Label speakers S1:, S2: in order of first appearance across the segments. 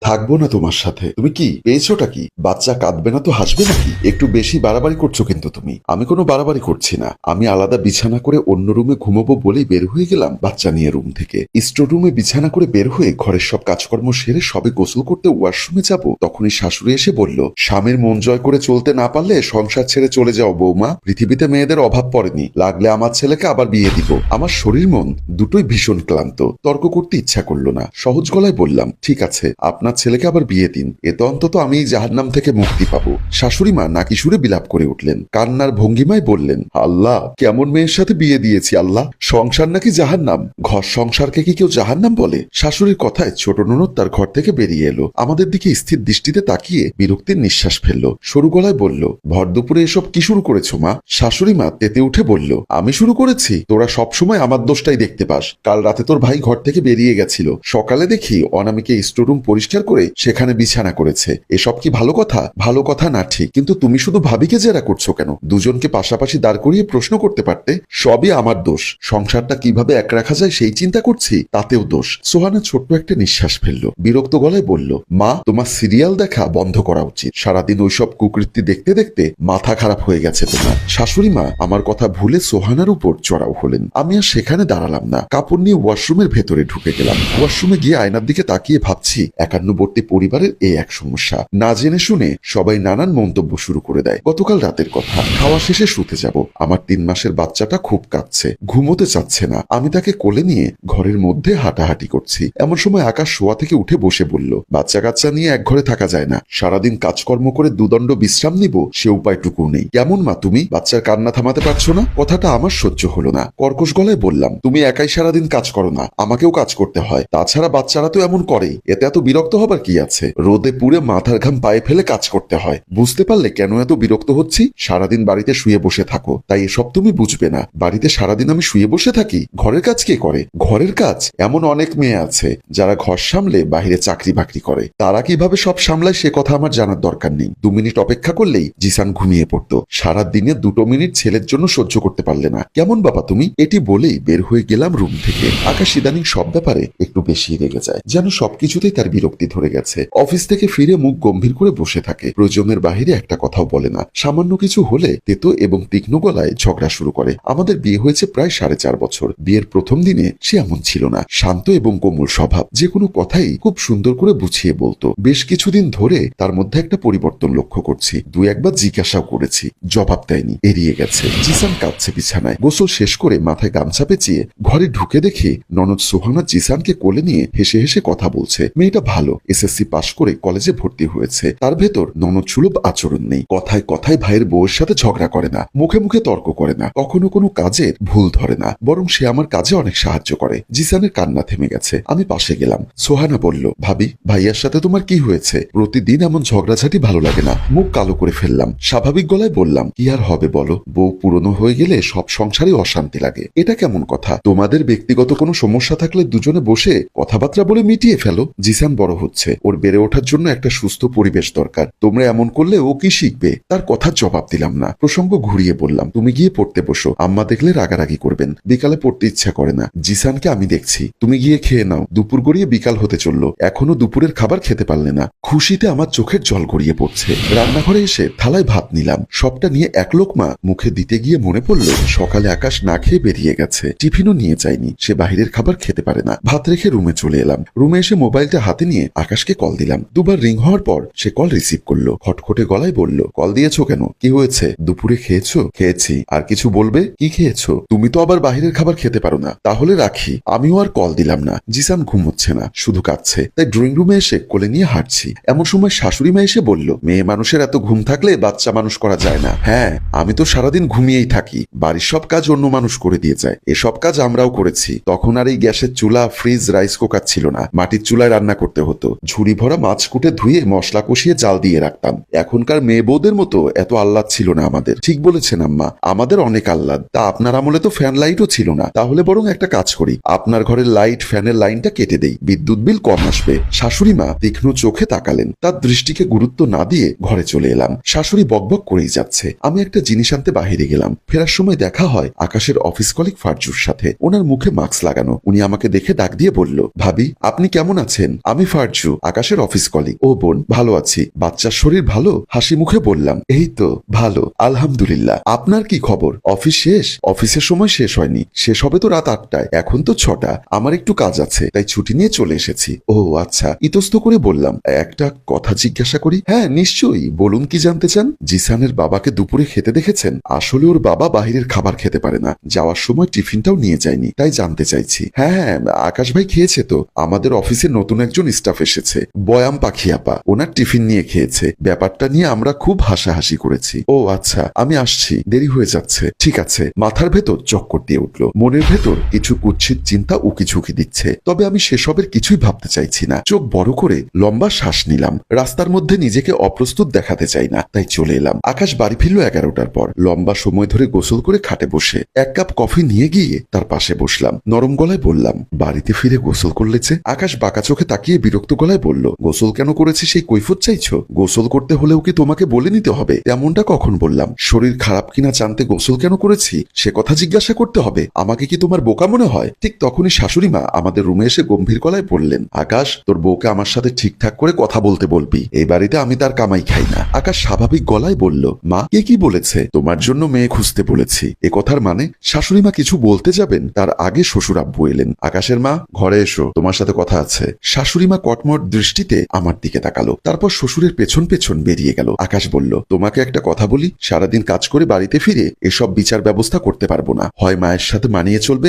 S1: থাকবো না তোমার সাথে। তুমি কি পেয়েছোটা কি? বাচ্চা কাঁদবে না তো হাসবে নাকি? একটু বেশি বাড়াবাড়ি করছো কিন্তু তুমি। আমি কোনো বাড়াবাড়ি করছি না। আমি আলাদা বিছানা করে অন্য রুমে ঘুমাবো বলেই বের হয়ে গেলাম বাচ্চা নিয়ে রুম থেকে। স্টোর রুমে বিছানা করে বের হয়ে ঘরের সব কাজকর্ম সেরে সবে গোসল করতে ওয়াশরুমে যাব, তখনই শাশুড়ি এসে বলল, স্বামীর মন জয় করে চলতে না পারলে সংসার ছেড়ে চলে যাও বৌমা। পৃথিবীতে মেয়েদের অভাব পড়েনি, লাগলে আমার ছেলেকে আবার বিয়ে দিব। আমার শরীর মন দুটোই ভীষণ ক্লান্ত। তর্ক করতে ইচ্ছা করলো না। সহজ গলায় বললাম, ঠিক আছে, আপনার ছেলেকে আবার বিয়ে দিন, এতে অন্তত আমি জাহান্নাম থেকে মুক্তি পাবো। শাশুড়ি মা নাকি সুরে বিলাপ করে উঠলেন, কান্নার ভঙ্গিমায় বললেন, আল্লাহ, কেমন মেয়ের সাথে বিয়ে দিয়েছি আল্লাহ। সংসার নাকি জাহান্নাম? ঘর সংসারকে কি কেউ জাহান্নাম বলে? শাশুড়ির কথায় ছোট ননদ তার ঘর থেকে বেরিয়ে এলো। আমাদের দিকে স্থির দৃষ্টিতে তাকিয়ে বিরক্তির নিঃশ্বাস ফেললো। সরু গলায় বলল, ভর দুপুরে এসব কি শুরু করেছো মা? শাশুড়ি মা তেতে উঠে বলল, আমি শুরু করেছি? তোরা সবসময় আমার দোষটাই দেখতে পাস। কাল রাতে তোর ভাই ঘর থেকে বেরিয়ে গেছিল, সকালে দেখি অনামিকে স্টোররুম পরিষ্কার করে সেখানে বিছানা করেছে। এসব কি ভালো কথা? ভালো কথা না ঠিক, কিন্তু তুমি শুধু ভাবিকে জেরা করছো কেন? দুজনকে পাশাপাশি দাঁড় করিয়ে প্রশ্ন করতে পারতে। সবই আমার দোষ। সংসারটা কিভাবে এক রাখা যায় সেই চিন্তা করছি, তাতেও দোষ। সোহানা ছোট্ট একটা নিঃশ্বাস ফেললো, বিরক্ত গলায় বলল, মা, তোমার সিরিয়াল দেখা বন্ধ করা উচিত। সারাদিন ওইসব কুকৃতি দেখতে দেখতে মাথা খারাপ হয়ে গেছে তোমার। শাশুড়ি মা আমার কথা ভুলে সোহানার উপর চড়াও হলেন। আমি আর সেখানে দাঁড়ালাম না, কাপড় নিয়ে ওয়াশরুমের ভেতরে ঢুকে গেলাম। ওয়াশরুমে গিয়ে আয়নার দিকে তাকিয়ে ভাবছি, একান্নবর্তী পরিবারের এই এক সমস্যা। না জেনে শুনে সবাই নানান মন্তব্য শুরু করে দেয়। গতকাল রাতের কথা, খাওয়া শেষে শুতে যাব। আমার 3 মাসের বাচ্চাটা খুব কাঁদছে, ঘুমোতে চাচ্ছে না। আমি তাকে কোলে নিয়ে ঘরের মধ্যে হাঁটাহাঁটি করছি। এমন সময় আকাশ শোয়া থেকে উঠে বসে বলল, বাচ্চা কাচ্চা নিয়ে এক ঘরে থাকা যায় না। সারাদিন কাজকর্ম করে দুদণ্ড বিশ্রাম নিব সে উপায়টুকু নেই। কেমন মা তুমি? বাচ্চার কান্না থামাতে পারছো না? কথাটা আমার সহ্য হলো না। কর্কশ গলায় বললাম, তুমি একাই সারাদিন কাজ করো না, আমাকেও কাজ করতে হয়। তাছাড়া বাচ্চারা তো এমন করেই, এতে এত বিরক্ত হবার কি আছে? রোদে পুড়ে মাথার ঘাম পায়ে ফেলে কাজ করতে হয়। বুঝতে পারলে কেন এত বিরক্ত হচ্ছি? সারাদিন বাড়িতে শুয়ে বসে থাকো, তাই এসব তুমি বুঝবে না। বাড়িতে সারাদিন আমি শুয়ে বসে থাকি? ঘরের কাজ কে করে? ঘরের কাজ এমন অনেক মেয়ে আছে যারা ঘর সামলে বাহিরে চাকরি বাকরি করে। তারা কিভাবে সব সামলায় সে কথা আমার জানার দরকার নেই। 2 মিনিট অপেক্ষা করলেই জিসান ঘুমিয়ে পড়তো। সারা দিনে 2 মিনিট ছেলের জন্য সহ্য করতে পারলে না? কেমন বাবা তুমি? এটি বলেই বের হয়ে গেলাম রুম থেকে। আকাশ ইদানিং সব ব্যাপারে একটু বেশি রেগে যায়, যেন সবকিছুতেই তার বিরক্তি ধরে গেছে। অফিস থেকে ফিরে মুখ গম্ভীর করে বসে থাকে, প্রয়োজনের বাহিরে একটা কথাও বলে না। সামান্য কিছু হলে তেতো এবং তীক্ষ্ণ গলায় ঝগড়া শুরু করে। আমাদের বিয়ে হয়েছে প্রায় 4.5 বছর। বিয়ের প্রথম দিনে সে এমন ছিল না। শান্ত এবং কোমল স্বভাব, যে কোনো কথাই খুব সুন্দর করে বুঝিয়ে বলতো। বেশ কিছুদিন ধরে তার মধ্যে একটা পরিবর্তন লক্ষ্য করছি। 2 একবার জিজ্ঞাসাও করেছি, জবাব দেয়নি, এড়িয়ে গেছে। জিসান কাঁদছে বিছানায়। গোসল শেষ করে মাথায় গামছা পেঁচিয়ে ঘরে ঢুকে দেখে ননদ সোহানা জিসানকে কোলে নিয়ে হেসে হেসে কথা বলছে। মেয়েটা ভালো, এসএসসি পাশ করে কলেজে ভর্তি হয়েছে। তার ভেতর ননদ সুলভ আচরণ নেই। কথায় কথায় ভাইয়ের বউয়ের সাথে ঝগড়া করে না, মুখে মুখে তর্ক করে না, কখনো কোনো কাজের ভুল ধরে না, বরং সে আমার কাজে অনেক সাহায্য করে। জিসানের কান্না থেমে গেছে। আমি পাশে গেলাম। সোহানা বলল, ভাবি, ভাইয়ার সাথে তোমার কি হয়েছে? প্রতিদিন এমন ঝগড়াঝাটি ভালো লাগে না। মুখ কালো করে ফেললাম। স্বাভাবিক গলায় বললাম, কি আর হবে বলো, বউ পুরনো হয়ে গেলে সব সংসারে অশান্তি লাগে। এটা কেমন কথা? তোমাদের ব্যক্তিগত কোনো সমস্যা থাকলে দুজনে বসে কথাবার্তা বলে মিটিয়ে ফেলো। জিসান বড় হচ্ছে, ওর বেড়ে ওঠার জন্য একটা সুস্থ পরিবেশ দরকার। তোমরা এমন করলে ও কি শিখবে? তার কথার জবাব দিলাম না। প্রসঙ্গ ঘুরিয়ে বললাম, তুমি গিয়ে পড়তে বসো, আম্মা দেখলে রাগারাগি করবেন। বিকালে পড়তে ইচ্ছা করে না। জিসানকে আমি দেখছি, তুমি গিয়ে খেয়ে নাও। দুপুর গড়িয়ে বিকাল হতে চললো, এখনো দুপুরের খাবার খেতে পারলে না। খুশিতে আমার চোখের জল গড়িয়ে পড়ছে। রান্নাঘরে এসে থালায় ভাত নিলাম। সবটা নিয়ে এক লোকমা মুখে দিতে গিয়ে মনে পড়ল, সকালে আকাশ না খেয়ে বেরিয়ে গেছে, টিফিনও নিয়ে যায়নি। সে বাহিরের খাবার খেতে পারে না। ভাত রেখে রুমে চলে এলাম। রুমে এসে মোবাইলটা হাতে নিয়ে আকাশকে কল দিলাম। 2বার রিং হওয়ার পর সে কল রিসিভ করলো। খটখটে গলায় বলল, কল দিয়েছো কেন? কি হয়েছে? দুপুরে খেয়েছো? খেয়েছি। আর কিছু বলবে? কি খেয়েছো? তুমি তো আবার বাহিরের খাবার খেতে পারো না। তাহলে রাখি। আমিও আর কল দিলাম না। জিসান ঘুমোচ্ছে না, শুধু কাঁদছে। তাই ড্রয়িং রুমে এসে কোলে নিয়ে হাঁটছি। এমন সময় শাশুড়ি মা এসে বলল, মেয়ে মানুষের এত ঘুম থাকলে বাচ্চা মানুষ করা যায় না। হ্যাঁ, আমি তো সারাদিন ঘুমিয়েই থাকি। বাড়ির সব কাজ অন্য মানুষ করে দিয়ে যায়। এসব কাজ আমরাও করেছি। তখন আর এই গ্যাসের চুলা, ফ্রিজ, রাইস কুকার ছিল না। মাটির চুলায় রান্না করতে হতো। ঝুড়ি ভরা মাছ কুটে ধুয়ে মশলা কষিয়ে জাল দিয়ে রাখতাম। এখনকার মেয়ে বউদের মতো এত আহ্লাদ ছিল না আমাদের। ঠিক বলেছেন আম্মা, আমাদের অনেক আহ্লাদ। তা আপনার আমলে তো ফ্যান লাইটও ছিল না। তাহলে বরং একটা কাজ করি, আপনার ঘরের লাইট ফ্যানের লাইনটা কেটে দেই, বিদ্যুৎ বিল কম আসবে। শাশুড়ি মা তীক্ষ্ণ চোখে তাকালেন। তার দৃষ্টিকে গুরুত্ব না দিয়ে ঘরে চলে এলাম। শাশুড়ি বকবক করেই যাচ্ছে। আমি একটা জিনিস আনতে বাহিরে গেলাম। ফেরার সময় দেখা হয় আকাশের অফিস কলিগ ফারজুর সাথে। ওনার মুখে মাস্ক লাগানো। উনি আমাকে দেখে ডাক দিয়ে বলল, ভাবি, আপনি কেমন আছেন? আমি ফারজু। রাজ্জু, আকাশের অফিস কলিগ। ও বোন, ভালো আছি। বাচ্চার শরীর ভালো? হাসি মুখে বললাম, এই তো ভালো, আলহামদুলিল্লাহ। আপনার কি খবর? অফিস শেষ? অফিসের সময় শেষ হয়নি, শেষ হবে তো রাত 8টায়, এখন তো 6টা। আমার একটু কাজ আছে, তাই ছুটি নিয়ে চলে এসেছি। ও আচ্ছা, ইতস্ত করে বললাম, একটা কথা জিজ্ঞাসা করি? হ্যাঁ নিশ্চয়ই, বলুন কি জানতে চান? জিসানের বাবাকে দুপুরে খেতে দেখেছেন? আসলে ওর বাবা বাহিরের খাবার খেতে পারে না, যাওয়ার সময় টিফিনটাও নিয়ে যায়নি, তাই জানতে চাইছি। হ্যাঁ হ্যাঁ, আকাশ ভাই খেয়েছে তো। আমাদের অফিসে নতুন একজন স্টাফ এসেছে, বয়াম পাখি আপা, ওনার টিফিন নিয়ে খেয়েছে। ব্যাপারটা নিয়ে আমরা খুব হাসাহাসি করেছি। ও আচ্ছা, আমি আসছি, দেরি হয়ে যাচ্ছে। ঠিক আছে। মাথার ভেতর চক্কর দিয়ে উঠল, মনের ভেতর কিছু কুৎসিত চিন্তা উকি ঝুঁকি দিচ্ছে, তবে আমি সেসবের কিছুই ভাবতে চাইছি না। চোখ বড় করে লম্বা শ্বাস নিলাম। রাস্তার মধ্যে নিজেকে অপ্রস্তুত দেখাতে চাই না, তাই চলে এলাম। আকাশ বাড়ি ফিরল 11টার পর। লম্বা সময় ধরে গোসল করে খাটে বসে 1 কাপ কফি নিয়ে গিয়ে তার পাশে বসলাম। নরম গলায় বললাম, বাড়িতে ফিরে গোসল করলে যে? আকাশ বাঁকা চোখে তাকিয়ে বিরক্ত গলায় বলল, গোসল কেন করেছি সেই কৈফিয়ত চাইছো? গোসল করতে হলেও কি তোমাকে বলে নিতে হবে? তেমনটা কখন বললাম? শরীর খারাপ কিনা জানতে গোসল কেন করেছি সে কথা জিজ্ঞাসা করতে হবে? আমাকে কি তোমার বোকা মনে হয়? ঠিক তখনই শাশুড়ি মা আমাদের রুমে এসে গম্ভীর গলায় বললেন, আকাশ, তোর বউকে আমার সাথে ঠিকঠাক করে কথা বলতে বলবি। এই বাড়িতে আমি তার কামাই খাই না। আকাশ স্বাভাবিক গলায় বলল, মা, কে কি বলেছে? তোমার জন্য মেয়ে খুঁজতে বলেছি। এ কথার মানে? শাশুড়ি মা কিছু বলতে যাবেন, তার আগে শ্বশুর আব্বু এলেন। আকাশের মা, ঘরে এসো, তোমার সাথে কথা আছে। শাশুড়ি মা কটমট দৃষ্টিতে আমার দিকে তাকালো, তারপর শ্বশুরের পেছন পেছন বেরিয়ে গেল। আকাশ বলল, তোমাকে একটা কথা বলি, সারাদিন কাজ করে বাড়িতে ফিরে এসব বিচার ব্যবস্থা করতে পারবো না। হয় মায়ের সাথে মানিয়ে চলবে,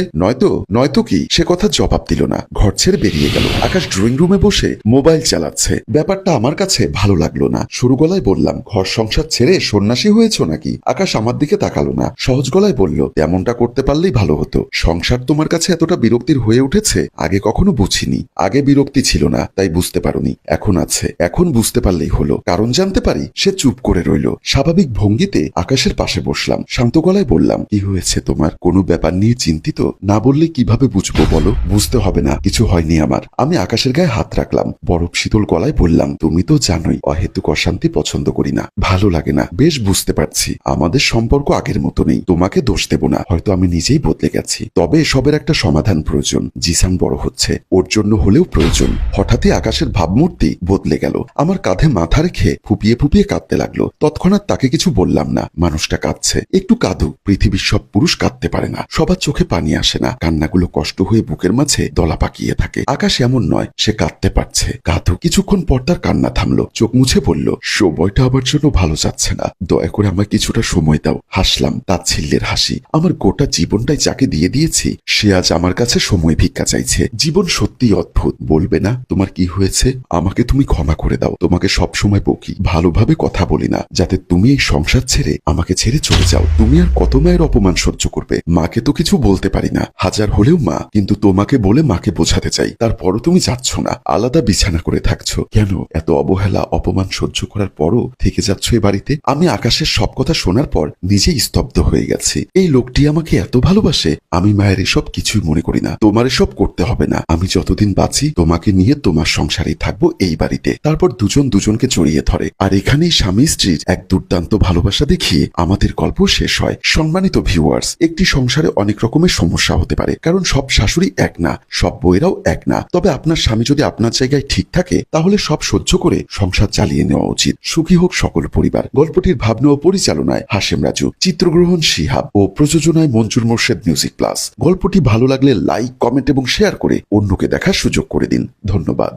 S1: নয়তো কি? সে কথা জবাব দিল না, ঘর ছেড়ে বেরিয়ে গেল। আকাশ ড্রয়িং রুমে বসে মোবাইল চালাচ্ছে। ব্যাপারটা আমার কাছে ভালো লাগলো না। সরু গলায় বললাম, ঘর সংসার ছেড়ে সন্ন্যাসী হয়েছ নাকি? আকাশ আমার দিকে তাকালো না, সহজ গলায় বলল, তেমনটা করতে পারলেই ভালো হতো। সংসার তোমার কাছে এতটা বিরক্তির হয়ে উঠেছে, আগে কখনো বুঝিনি। আগে বিরক্তি ছিল না, তাই বুঝতে পারোনি, এখন আছে। এখন বুঝতে পারলেই হলো। কারণ জানতে পারি? সে চুপ করে রইল। স্বাভাবিক ভঙ্গিতে আকাশের পাশে বসলাম। শান্ত গলায় বললাম, কি হয়েছে তোমার? কোনো ব্যাপার নিয়ে চিন্তিত? না বললে কিভাবে বুঝবো বলো? বুঝতে হবে না, কিছু হয়নি আমার। আমি আকাশের গায়ে হাত রাখলাম, বরফ শীতল গলায় বললাম, তুমি তো জানোই অহেতুক অশান্তি পছন্দ করি না, ভালো লাগে না। বেশ বুঝতে পারছি আমাদের সম্পর্ক আগের মতো নেই, তোমাকে দোষ দেব না, হয়তো আমি নিজেই বদলে গেছি। তবে এসবের একটা সমাধান প্রয়োজন। জিসান বড় হচ্ছে, ওর জন্য হলেও প্রয়োজন। হঠাৎই আকাশের ভাবমূর্তি বদলে গেল। আমার কাঁধে মাথা রেখে ফুপিয়ে ফুপিয়ে কাঁদতে লাগলো। তৎক্ষণাৎ তাকে কিছু বললাম না। মানুষটা কাঁদছে, একটু কাঁদুক। পৃথিবীর সব পুরুষ কাঁদতে পারে না, সবার চোখে পানি আসে না, কান্নাগুলো কষ্ট হয়ে বুকের মাঝে দলা পাকিয়ে থাকে। আকাশ এমন নয়, সে কাঁদতে পারছে, কাঁদুক। কিছুক্ষণ পর তার কান্না থামলো, চোখ মুছে বলল, সময়টা আমার জন্য ভালো যাচ্ছে না, দয়া করে আমায় কিছুটা সময় দাও। হাসলাম, তাচ্ছিল্যের হাসি। আমার গোটা জীবনটাই যাকে দিয়ে দিয়েছি, সে আজ আমার কাছে সময় ভিক্ষা চাইছে। জীবন সত্যি অদ্ভুত। বলবে না তোমার কি হয়েছে? আমাকে তুমি ক্ষমা করে দাও। তোমাকে সব সময় বকি, ভালোভাবে কথা বলি না, যাতে তুমি এই সংসার ছেড়ে আমাকে ছেড়ে চলে যাও। তুমি আর কত মায়ের অপমান সহ্য করবে? মাকে তো কিছু বলতে পারি না, হাজার হলেও মা, কিন্তু তোমাকে বলে মাকে বোঝাতে চাই। তারপরও তুমি যাচ্ছ না, আলাদা বিছানা করে থাকছো কেন? এত অবহেলা অপমান সহ্য করার পরও থেকে যাচ্ছ এ বাড়িতে। আমি আকাশের সব কথা শোনার পর নিজেই স্তব্ধ হয়ে গেছি। এই লোকটি আমাকে এত ভালোবাসে? আমি মায়ের এসব কিছুই মনে করি না। তোমার এসব করতে হবে না। আমি যতদিন বাঁচি তোমাকে নিয়ে তোমার সংসারেই থাকবো এই বাড়িতে। তারপর দুজন দুজনকে জড়িয়ে ধরে। আর এখানেই স্বামী স্ত্রীর এক দুর্দান্ত ভালোবাসা দেখিয়ে আমাদের গল্প শেষ হয়। সম্মানিত ভিউয়ার্স, একটি সংসারে অনেক রকমের সমস্যা হতে পারে, কারণ সব শাশুড়ি এক না, সব বউয়েরাও এক না। তবে আপনার স্বামী যদি আপনার জায়গায় ঠিক থাকে, তাহলে সব সহ্য করে সংসার চালিয়ে নেওয়া উচিত। সুখী হোক সকল পরিবার। গল্পটির ভাবনা ও পরিচালনায় হাশেম রাজু, চিত্রগ্রহণ শিহাব ও প্রযোজনায় মঞ্জুর মোর্শেদ মিউজিক প্লাস। গল্পটি ভালো লাগলে লাইক, কমেন্ট এবং শেয়ার করে অন্যকে দেখার সুযোগ করে দিন। ধন্যবাদ।